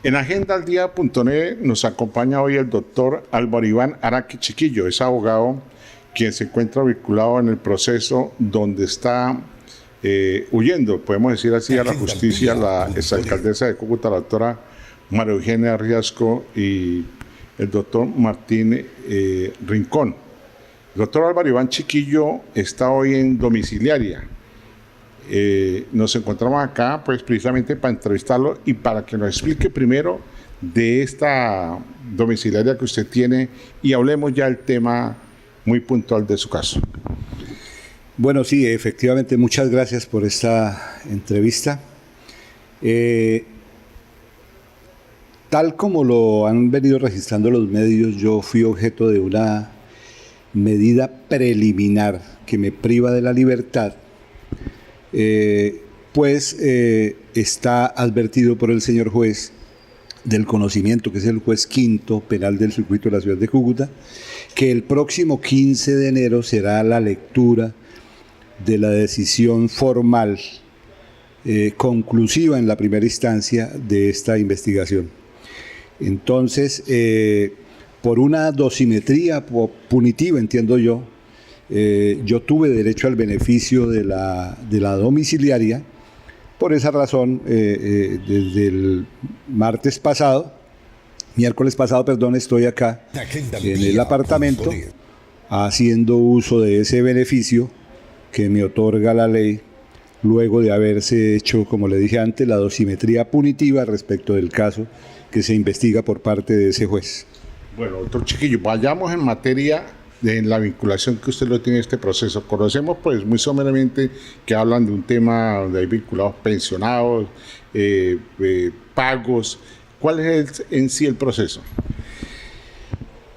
En agendaldía.net nos acompaña hoy el doctor Álvaro Iván Araque Chiquillo, es abogado quien se encuentra vinculado en el proceso donde está huyendo, podemos decir así, a la justicia, la exalcaldesa de Cúcuta, la doctora María Eugenia Riasco, y el doctor Martín Rincón. El doctor Álvaro Iván Chiquillo está hoy en domiciliaria. Nos encontramos acá pues precisamente para entrevistarlo y para que nos explique primero de esta domiciliaria que usted tiene y hablemos ya del tema muy puntual de su caso. Bueno, sí, efectivamente, muchas gracias por esta entrevista. Tal como lo han venido registrando los medios, yo fui objeto de una medida preliminar que me priva de la libertad, está advertido por el señor juez del conocimiento, que es el juez quinto penal del circuito de la ciudad de Cúcuta, que el próximo 15 de enero será la lectura de la decisión formal conclusiva en la primera instancia de esta investigación. Entonces, por una dosimetría punitiva, entiendo yo, yo tuve derecho al beneficio de la domiciliaria. Por esa razón, desde el miércoles pasado, estoy acá en el apartamento haciendo uso de ese beneficio que me otorga la ley, luego de haberse hecho, como le dije antes, la dosimetría punitiva respecto del caso que se investiga por parte de ese juez. Bueno, doctor Chiquillo, vayamos en materia de la vinculación que usted lo tiene en este proceso. Conocemos pues muy someramente que hablan de un tema donde hay vinculados pensionados, pagos. ¿Cuál es en sí el proceso?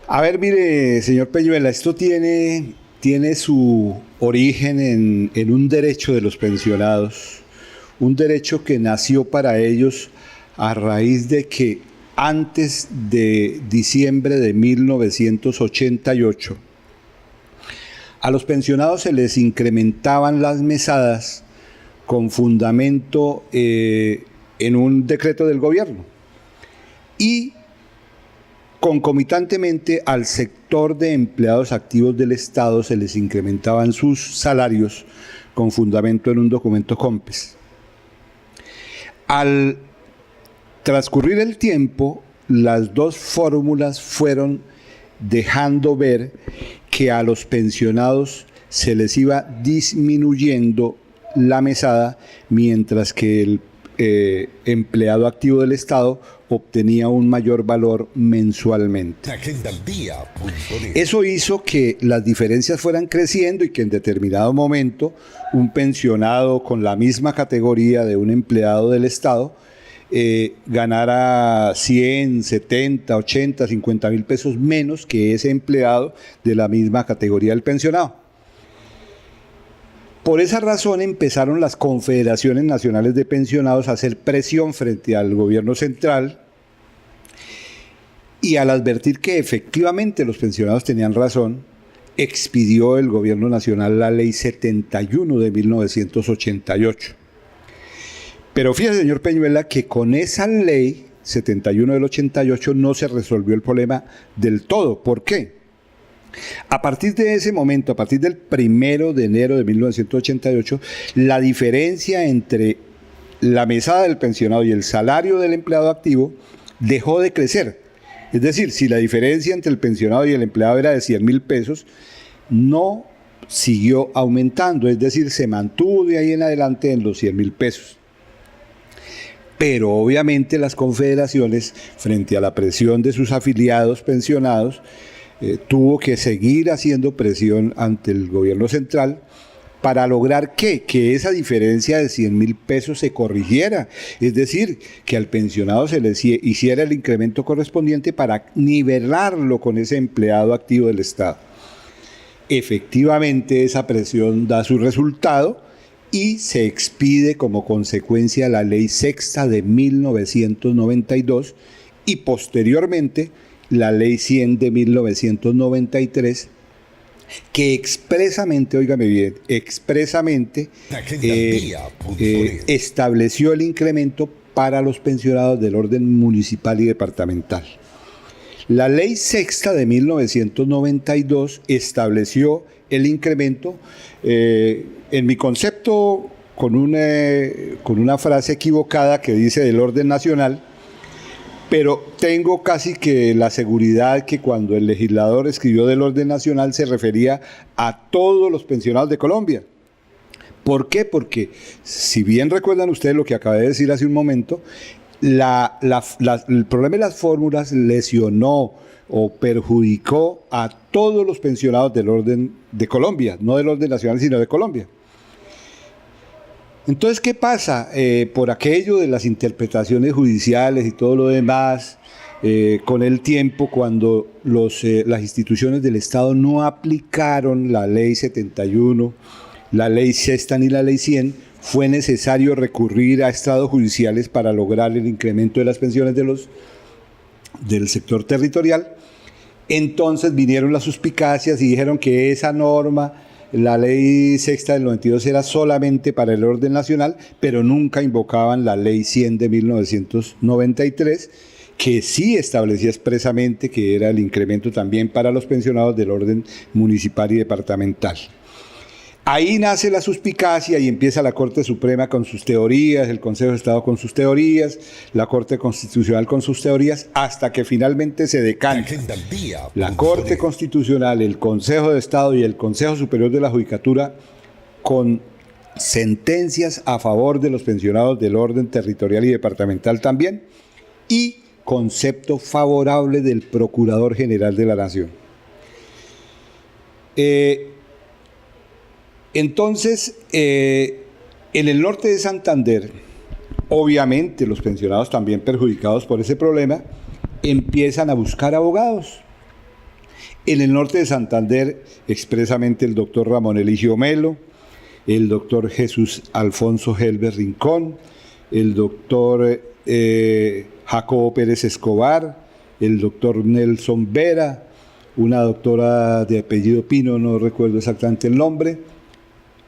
A ver, mire, señor Peñuela, esto tiene su origen en un derecho de los pensionados, un derecho que nació para ellos a raíz de que antes de diciembre de 1988, a los pensionados se les incrementaban las mesadas con fundamento en un decreto del gobierno y concomitantemente al sector de empleados activos del Estado se les incrementaban sus salarios con fundamento en un documento COMPES. Al transcurrir el tiempo, las dos fórmulas fueron dejando ver que a los pensionados se les iba disminuyendo la mesada, mientras que el empleado activo del Estado obtenía un mayor valor mensualmente. Eso hizo que las diferencias fueran creciendo y que en determinado momento un pensionado con la misma categoría de un empleado del Estado ganara 100, 70, 80, 50 mil pesos menos que ese empleado de la misma categoría del pensionado. Por esa razón empezaron las confederaciones nacionales de pensionados a hacer presión frente al gobierno central y al advertir que efectivamente los pensionados tenían razón, expidió el gobierno nacional la ley 71 de 1988. Pero fíjese, señor Peñuela, que con esa ley 71 del 88 no se resolvió el problema del todo. ¿Por qué? A partir de ese momento, a partir del 1 de enero de 1988, la diferencia entre la mesada del pensionado y el salario del empleado activo dejó de crecer. Es decir, si la diferencia entre el pensionado y el empleado era de 100 mil pesos, no siguió aumentando, es decir, se mantuvo de ahí en adelante en los 100 mil pesos. Pero obviamente las confederaciones, frente a la presión de sus afiliados pensionados, tuvo que seguir haciendo presión ante el gobierno central para lograr que esa diferencia de 100 mil pesos se corrigiera, es decir, que al pensionado se le hiciera el incremento correspondiente para nivelarlo con ese empleado activo del Estado. Efectivamente, esa presión da su resultado y se expide como consecuencia la Ley Sexta de 1992 y posteriormente la Ley 100 de 1993, que expresamente, óigame bien, estableció el incremento para los pensionados del orden municipal y departamental. La ley sexta de 1992 estableció el incremento, en mi concepto, con una frase equivocada que dice del orden nacional, pero tengo casi que la seguridad que cuando el legislador escribió del orden nacional se refería a todos los pensionados de Colombia. ¿Por qué? Porque, si bien recuerdan ustedes lo que acabé de decir hace un momento, el problema de las fórmulas lesionó o perjudicó a todos los pensionados del orden de Colombia, no del orden nacional, sino de Colombia. Entonces, ¿qué pasa? Por aquello de las interpretaciones judiciales y todo lo demás, con el tiempo, cuando las instituciones del Estado no aplicaron la Ley 71, la Ley Sexta ni la Ley 100, fue necesario recurrir a estrados judiciales para lograr el incremento de las pensiones del sector territorial. Entonces vinieron las suspicacias y dijeron que esa norma, la Ley Sexta del 92, era solamente para el orden nacional, pero nunca invocaban la Ley 100 de 1993, que sí establecía expresamente que era el incremento también para los pensionados del orden municipal y departamental. Ahí nace la suspicacia y empieza la Corte Suprema con sus teorías, el Consejo de Estado con sus teorías, la Corte Constitucional con sus teorías, hasta que finalmente se decanta la Corte Constitucional, el Consejo de Estado y el Consejo Superior de la Judicatura con sentencias a favor de los pensionados del orden territorial y departamental también, y concepto favorable del Procurador General de la Nación. Entonces, en el norte de Santander, obviamente los pensionados también perjudicados por ese problema, empiezan a buscar abogados. En el norte de Santander, expresamente el doctor Ramón Eligio Melo, el doctor Jesús Alfonso Helves Rincón, el doctor Jacobo Pérez Escobar, el doctor Nelson Vera, una doctora de apellido Pino, no recuerdo exactamente el nombre,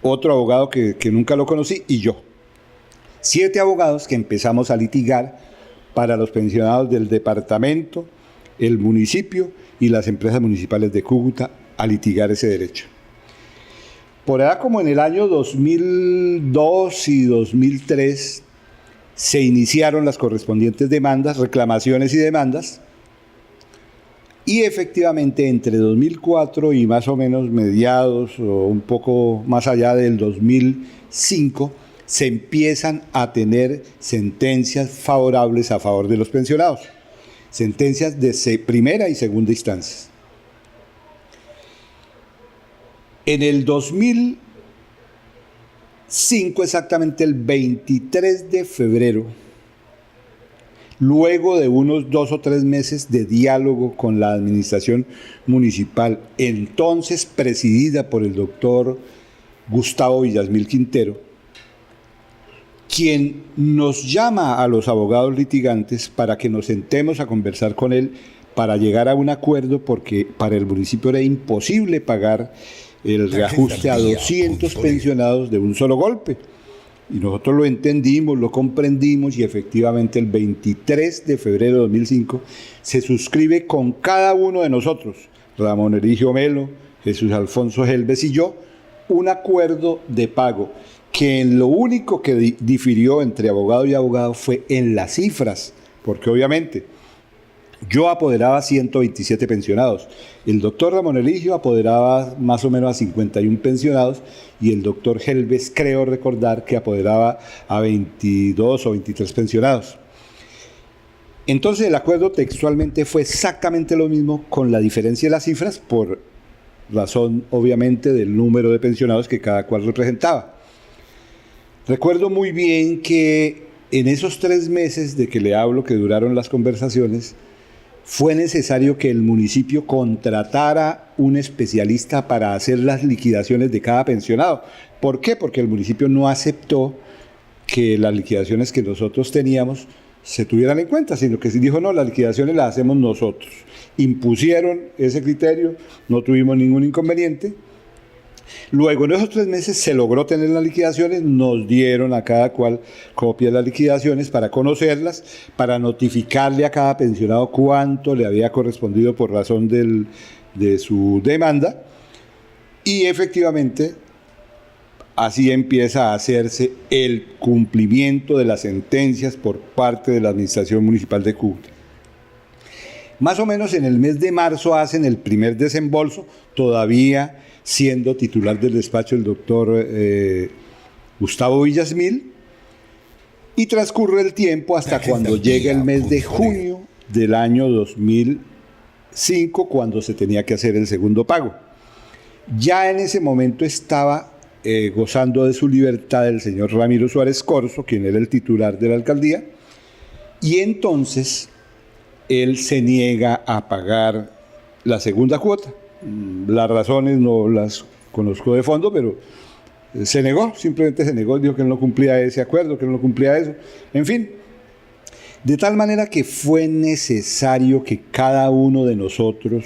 otro abogado que nunca lo conocí, y yo. 7 abogados que empezamos a litigar para los pensionados del departamento, el municipio y las empresas municipales de Cúcuta, a litigar ese derecho. Por allá, como en el año 2002 y 2003, se iniciaron las correspondientes demandas, reclamaciones y demandas, y efectivamente entre 2004 y más o menos mediados o un poco más allá del 2005, se empiezan a tener sentencias favorables a favor de los pensionados, sentencias de primera y segunda instancia. En el 2005, exactamente el 23 de febrero, luego de unos 2 o 3 meses de diálogo con la administración municipal, entonces presidida por el doctor Gustavo Villasmil Quintero, quien nos llama a los abogados litigantes para que nos sentemos a conversar con él para llegar a un acuerdo, porque para el municipio era imposible pagar el reajuste a 200 pensionados de un solo golpe. Y nosotros lo entendimos, lo comprendimos, y efectivamente el 23 de febrero de 2005 se suscribe con cada uno de nosotros, Ramón Eligio Melo, Jesús Alfonso Helves y yo, un acuerdo de pago que en lo único que difirió entre abogado y abogado fue en las cifras, porque obviamente yo apoderaba 127 pensionados, el doctor Ramón Eligio apoderaba más o menos a 51 pensionados y el doctor Helves, creo recordar, que apoderaba a 22 o 23 pensionados. Entonces el acuerdo textualmente fue exactamente lo mismo, con la diferencia de las cifras por razón obviamente del número de pensionados que cada cual representaba. Recuerdo muy bien que en esos 3 meses de que le hablo, que duraron las conversaciones, fue necesario que el municipio contratara un especialista para hacer las liquidaciones de cada pensionado. ¿Por qué? Porque el municipio no aceptó que las liquidaciones que nosotros teníamos se tuvieran en cuenta, sino que dijo, no, las liquidaciones las hacemos nosotros. Impusieron ese criterio, no tuvimos ningún inconveniente, Luego, en esos 3 meses se logró tener las liquidaciones, nos dieron a cada cual copia de las liquidaciones para conocerlas, para notificarle a cada pensionado cuánto le había correspondido por razón de su demanda, y efectivamente así empieza a hacerse el cumplimiento de las sentencias por parte de la Administración Municipal de Cúcuta. Más o menos en el mes de marzo hacen el primer desembolso, todavía siendo titular del despacho el doctor Gustavo Villasmil, y transcurre el tiempo hasta cuando llega el mes de junio del año 2005, cuando se tenía que hacer el segundo pago. Ya en ese momento estaba gozando de su libertad el señor Ramiro Suárez Corzo, quien era el titular de la alcaldía, y entonces él se niega a pagar la segunda cuota. Las razones no las conozco de fondo, pero se negó, simplemente se negó, dijo que él no cumplía ese acuerdo, que él no cumplía eso, en fin. De tal manera que fue necesario que cada uno de nosotros,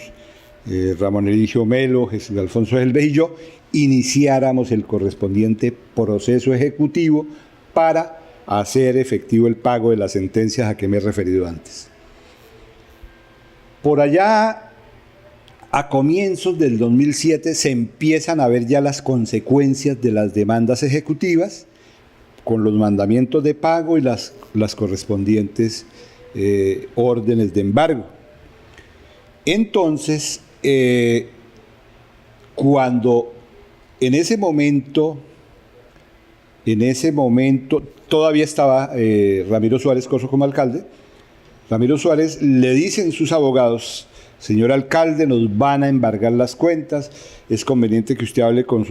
Ramón Eligio Melo, Jesús Alfonso Helves y yo, iniciáramos el correspondiente proceso ejecutivo para hacer efectivo el pago de las sentencias a que me he referido antes. Por allá, a comienzos del 2007, se empiezan a ver ya las consecuencias de las demandas ejecutivas, con los mandamientos de pago y las correspondientes órdenes de embargo. Entonces, cuando en ese momento todavía estaba Ramiro Suárez Corzo como alcalde, Ramiro Suárez le dicen sus abogados: señor alcalde, nos van a embargar las cuentas, es conveniente que usted hable con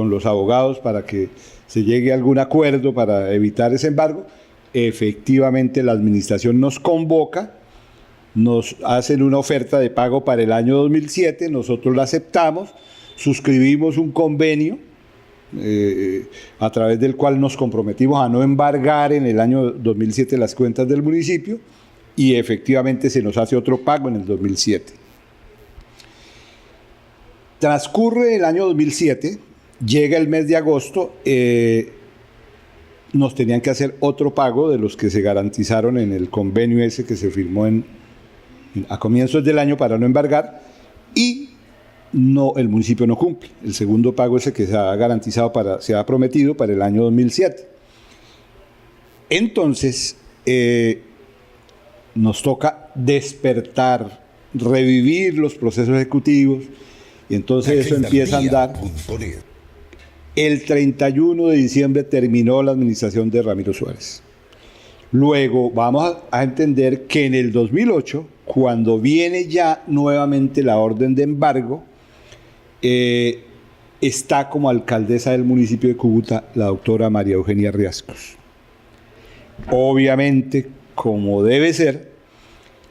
los abogados para que se llegue a algún acuerdo para evitar ese embargo. Efectivamente, la administración nos convoca, nos hacen una oferta de pago para el año 2007, nosotros la aceptamos, suscribimos un convenio a través del cual nos comprometimos a no embargar en el año 2007 las cuentas del municipio, y efectivamente se nos hace otro pago en el 2007. Transcurre el año 2007, llega el mes de agosto, nos tenían que hacer otro pago de los que se garantizaron en el convenio ese que se firmó a comienzos del año para no embargar, y el municipio no cumple. El segundo pago ese que se ha garantizado, se ha prometido para el año 2007. Entonces, nos toca despertar, revivir los procesos ejecutivos, y entonces eso empieza a andar. El 31 de diciembre terminó la administración de Ramiro Suárez. Luego vamos a entender que en el 2008, cuando viene ya nuevamente la orden de embargo, está como alcaldesa del municipio de Cúcuta la doctora María Eugenia Riascos. Obviamente, como debe ser,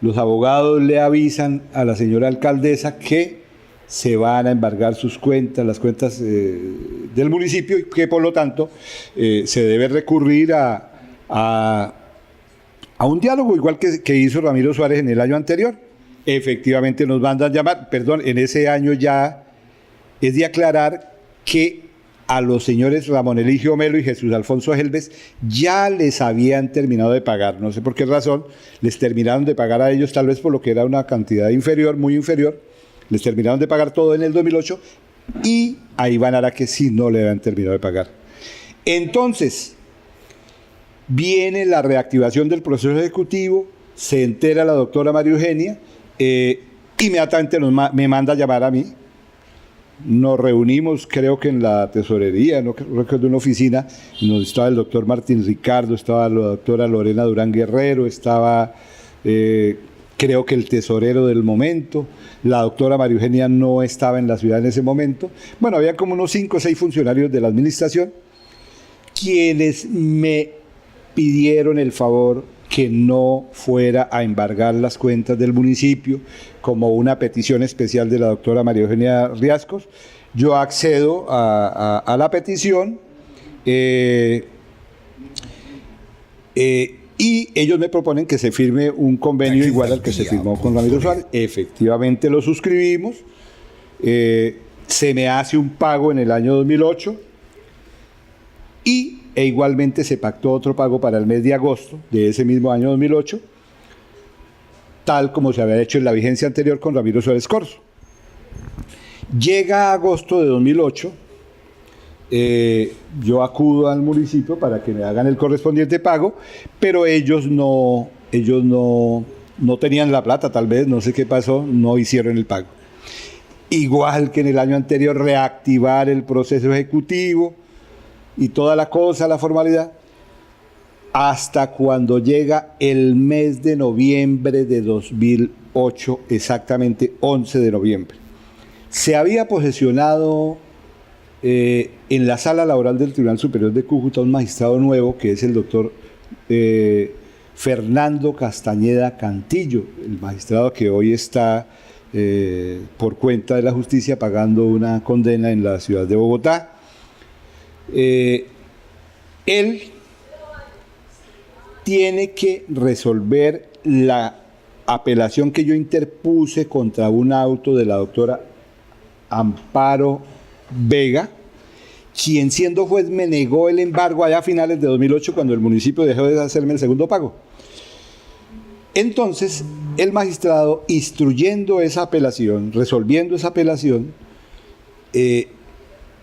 los abogados le avisan a la señora alcaldesa que se van a embargar sus cuentas, las cuentas del municipio, y que por lo tanto se debe recurrir a un diálogo, igual que hizo Ramiro Suárez en el año anterior. Efectivamente nos mandan llamar, en ese año ya es de aclarar que a los señores Ramón Eligio Melo y Jesús Alfonso Helves ya les habían terminado de pagar, no sé por qué razón, les terminaron de pagar a ellos, tal vez por lo que era una cantidad inferior, muy inferior, les terminaron de pagar todo en el 2008, y a Iván Araque sí no le habían terminado de pagar. Entonces, viene la reactivación del proceso ejecutivo, se entera la doctora María Eugenia, inmediatamente me manda a llamar a mí. Nos reunimos, creo que en la tesorería, no creo que de una oficina, donde estaba el doctor Martín Ricardo, estaba la doctora Lorena Durán Guerrero, estaba creo que el tesorero del momento, la doctora María Eugenia no estaba en la ciudad en ese momento. Bueno, había como unos 5 o 6 funcionarios de la administración quienes me pidieron el favor que no fuera a embargar las cuentas del municipio, como una petición especial de la doctora María Eugenia Riascos. Yo accedo a la petición y ellos me proponen que se firme un convenio igual al que se firmó con Ramiro Suárez. Efectivamente lo suscribimos. se me hace un pago en el año 2008 e igualmente se pactó otro pago para el mes de agosto de ese mismo año 2008, tal como se había hecho en la vigencia anterior con Ramiro Suárez Corzo. Llega agosto de 2008, yo acudo al municipio para que me hagan el correspondiente pago, pero ellos no tenían la plata, tal vez, no sé qué pasó, no hicieron el pago. Igual que en el año anterior, reactivar el proceso ejecutivo y toda la cosa, la formalidad, hasta cuando llega el mes de noviembre de 2008, exactamente 11 de noviembre. Se había posesionado en la sala laboral del Tribunal Superior de Cúcuta un magistrado nuevo, que es el doctor Fernando Castañeda Cantillo, el magistrado que hoy está por cuenta de la justicia pagando una condena en la ciudad de Bogotá. Él tiene que resolver la apelación que yo interpuse contra un auto de la doctora Amparo Vega, quien siendo juez me negó el embargo allá a finales de 2008 cuando el municipio dejó de hacerme el segundo pago. Entonces, el magistrado, instruyendo esa apelación, resolviendo esa apelación,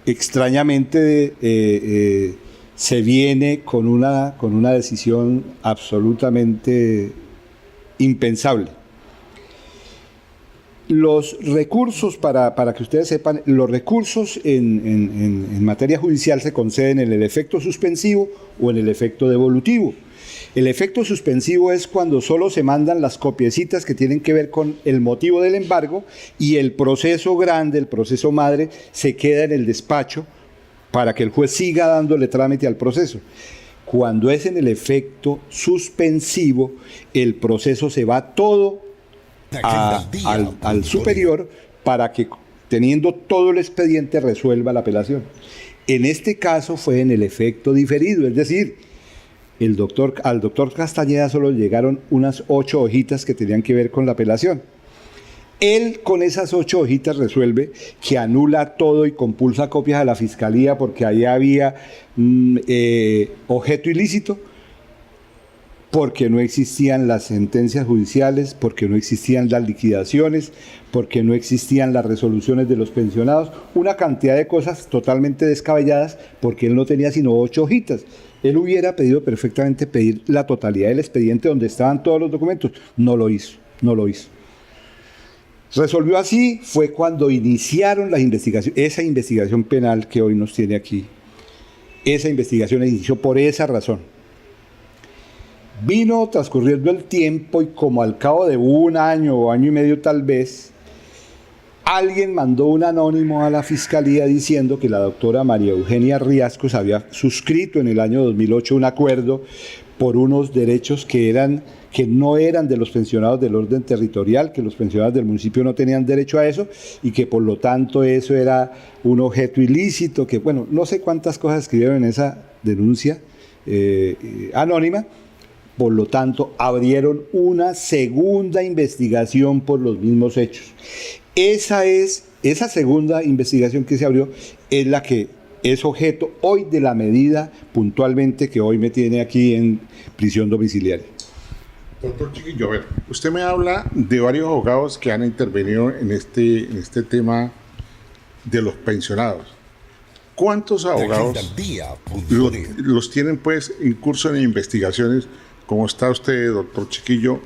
extrañamente se viene con una decisión absolutamente impensable. Los recursos, para que ustedes sepan, los recursos en materia judicial se conceden en el efecto suspensivo o en el efecto devolutivo. El efecto suspensivo es cuando solo se mandan las copiecitas que tienen que ver con el motivo del embargo y el proceso grande, el proceso madre, se queda en el despacho para que el juez siga dándole trámite al proceso. Cuando es en el efecto suspensivo, el proceso se va todo al superior para que, teniendo todo el expediente, resuelva la apelación. En este caso fue en el efecto diferido, es decir, al doctor Castañeda solo llegaron unas 8 hojitas que tenían que ver con la apelación. Él con esas 8 hojitas resuelve que anula todo y compulsa copias a la fiscalía porque ahí había objeto ilícito, porque no existían las sentencias judiciales, porque no existían las liquidaciones, porque no existían las resoluciones de los pensionados, una cantidad de cosas totalmente descabelladas, porque él no tenía sino 8 hojitas. Él hubiera pedido perfectamente pedir la totalidad del expediente donde estaban todos los documentos. No lo hizo. Resolvió así, fue cuando iniciaron las investigaciones, esa investigación penal que hoy nos tiene aquí. Esa investigación inició por esa razón. Vino transcurriendo el tiempo y como al cabo de un año o año y medio tal vez, alguien mandó un anónimo a la fiscalía diciendo que la doctora María Eugenia Riascos había suscrito en el año 2008 un acuerdo por unos derechos que no eran de los pensionados del orden territorial, que los pensionados del municipio no tenían derecho a eso y que por lo tanto eso era un objeto ilícito, que bueno, no sé cuántas cosas escribieron en esa denuncia anónima. Por lo tanto, abrieron una segunda investigación por los mismos hechos. Esa segunda investigación que se abrió es la que es objeto hoy de la medida puntualmente que hoy me tiene aquí en prisión domiciliaria. Doctor Chiquillo, a ver, usted me habla de varios abogados que han intervenido en este tema de los pensionados. ¿Cuántos abogados los tienen pues en curso en investigaciones? ¿Cómo está usted, doctor Chiquillo?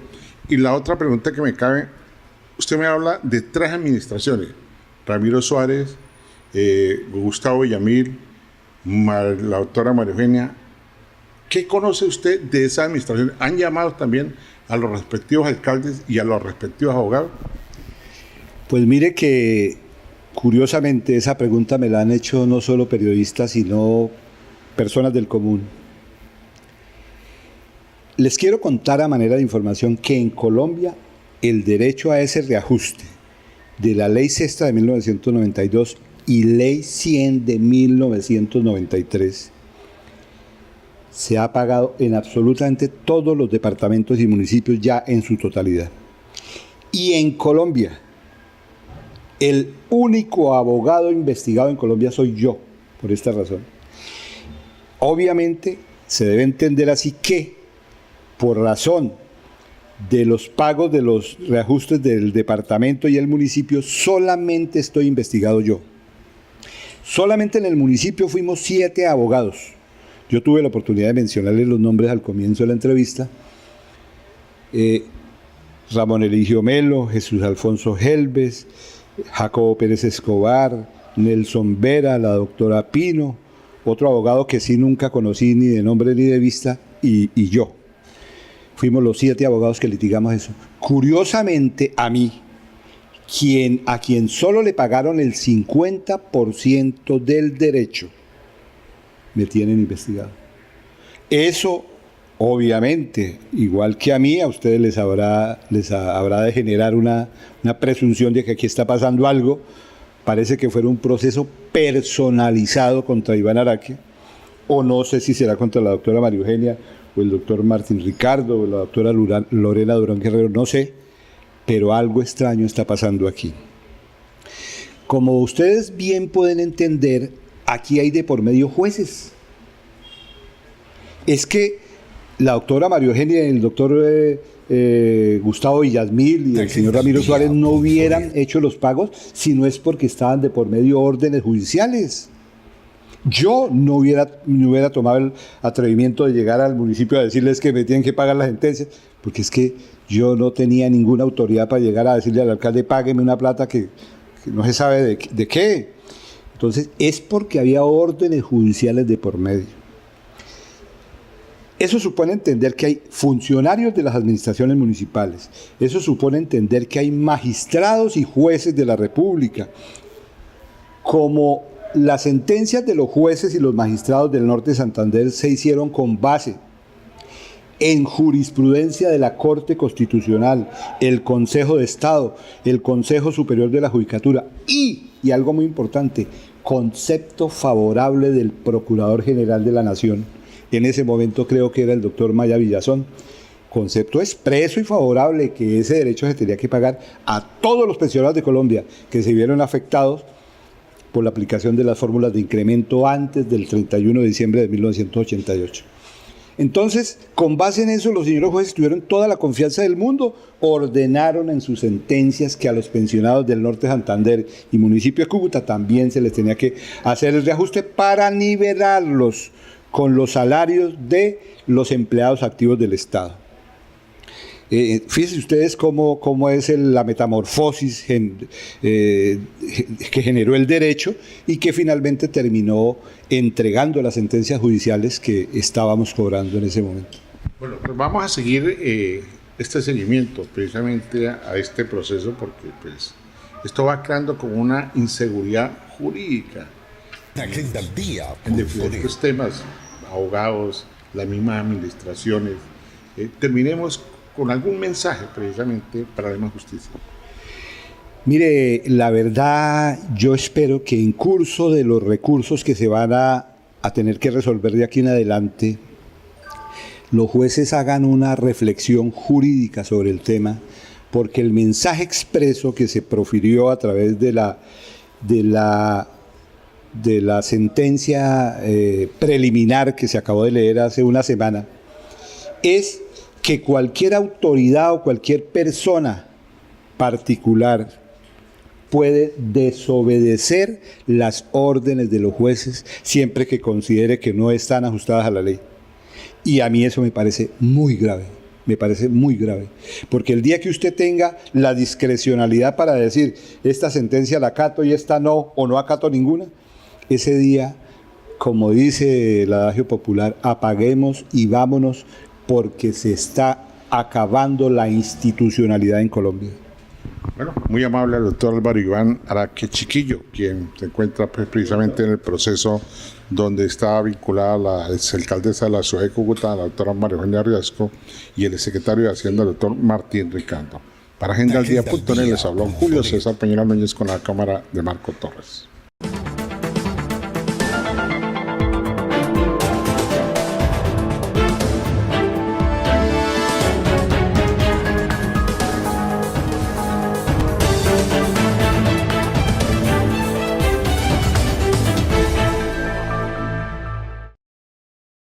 Y la otra pregunta que me cabe, usted me habla de 3 administraciones, Ramiro Suárez, Gustavo Villamil, la doctora María Eugenia. ¿Qué conoce usted de esa administración? ¿Han llamado también a los respectivos alcaldes y a los respectivos abogados? Pues mire que, curiosamente, esa pregunta me la han hecho no solo periodistas, sino personas del común. Les quiero contar a manera de información que en Colombia el derecho a ese reajuste de la Ley Sexta de 1992 y Ley 100 de 1993 se ha pagado en absolutamente todos los departamentos y municipios ya en su totalidad. Y en Colombia, El único abogado investigado en Colombia soy yo, por esta razón. Obviamente se debe entender así que, por razón de los pagos de los reajustes del departamento y el municipio, solamente estoy investigado yo. Solamente en el municipio fuimos 7 abogados. Yo tuve la oportunidad de mencionarles los nombres al comienzo de la entrevista. Ramón Eligio Melo, Jesús Alfonso Helves, Jacobo Pérez Escobar, Nelson Vera, la doctora Pino, otro abogado que sí nunca conocí ni de nombre ni de vista, y yo. Fuimos los 7 abogados que litigamos eso. Curiosamente, a mí, a quien solo le pagaron el 50% del derecho, me tienen investigado. Eso, obviamente, igual que a mí, a ustedes les habrá de generar una presunción de que aquí está pasando algo. Parece que fuera un proceso personalizado contra Iván Araque, o no sé si será contra la doctora María Eugenia, o el doctor Martín Ricardo, o la doctora Lorena Durán Guerrero, no sé, pero algo extraño está pasando aquí. Como ustedes bien pueden entender, aquí hay de por medio jueces. Es que la doctora María Eugenia y el doctor Gustavo Villasmil y el señor Ramiro Suárez no hubieran hecho los pagos si no es porque estaban de por medio órdenes judiciales. Yo no hubiera tomado el atrevimiento de llegar al municipio a decirles que me tienen que pagar la sentencia, porque es que yo no tenía ninguna autoridad para llegar a decirle al alcalde, págueme una plata que no se sabe de qué. Entonces, es porque había órdenes judiciales de por medio. Eso supone entender que hay funcionarios de las administraciones municipales. Eso supone entender que hay magistrados y jueces de la República. Como las sentencias de los jueces y los magistrados del norte de Santander se hicieron con base en jurisprudencia de la Corte Constitucional, el Consejo de Estado, el Consejo Superior de la Judicatura y algo muy importante, concepto favorable del Procurador General de la Nación. En ese momento creo que era el doctor Maya Villazón. Concepto expreso y favorable que ese derecho se tenía que pagar a todos los pensionados de Colombia que se vieron afectados por la aplicación de las fórmulas de incremento antes del 31 de diciembre de 1988. Entonces, con base en eso, los señores jueces tuvieron toda la confianza del mundo, ordenaron en sus sentencias que a los pensionados del norte de Santander y municipio de Cúcuta también se les tenía que hacer el reajuste para nivelarlos con los salarios de los empleados activos del Estado. Fíjense ustedes cómo es la metamorfosis que generó el derecho y que finalmente terminó entregando las sentencias judiciales que estábamos cobrando en ese momento. Bueno, pues vamos a seguir este seguimiento precisamente a este proceso porque pues, esto va creando como una inseguridad jurídica en diferentes temas, abogados, las mismas administraciones. Terminemos con algún mensaje precisamente para la más justicia. Mire, la verdad, yo espero que en curso de los recursos que se van a tener que resolver de aquí en adelante, los jueces hagan una reflexión jurídica sobre el tema, porque el mensaje expreso que se profirió a través de la sentencia preliminar que se acabó de leer hace una semana es que cualquier autoridad o cualquier persona particular puede desobedecer las órdenes de los jueces siempre que considere que no están ajustadas a la ley. Y a mí eso me parece muy grave, porque el día que usted tenga la discrecionalidad para decir esta sentencia la acato y esta no, o no acato ninguna, ese día, como dice el adagio popular, apaguemos y vámonos, porque se está acabando la institucionalidad en Colombia. Bueno, muy amable al doctor Álvaro Iván Araque Chiquillo, quien se encuentra pues, precisamente en el proceso donde está vinculada la exalcaldesa de la ciudad de Cúcuta, la doctora María Eugenia Riasco, y el secretario de Hacienda, el doctor Martín Ricardo. Para agendaldía.net les habló Julio César Peñera Núñez con la cámara de Marco Torres.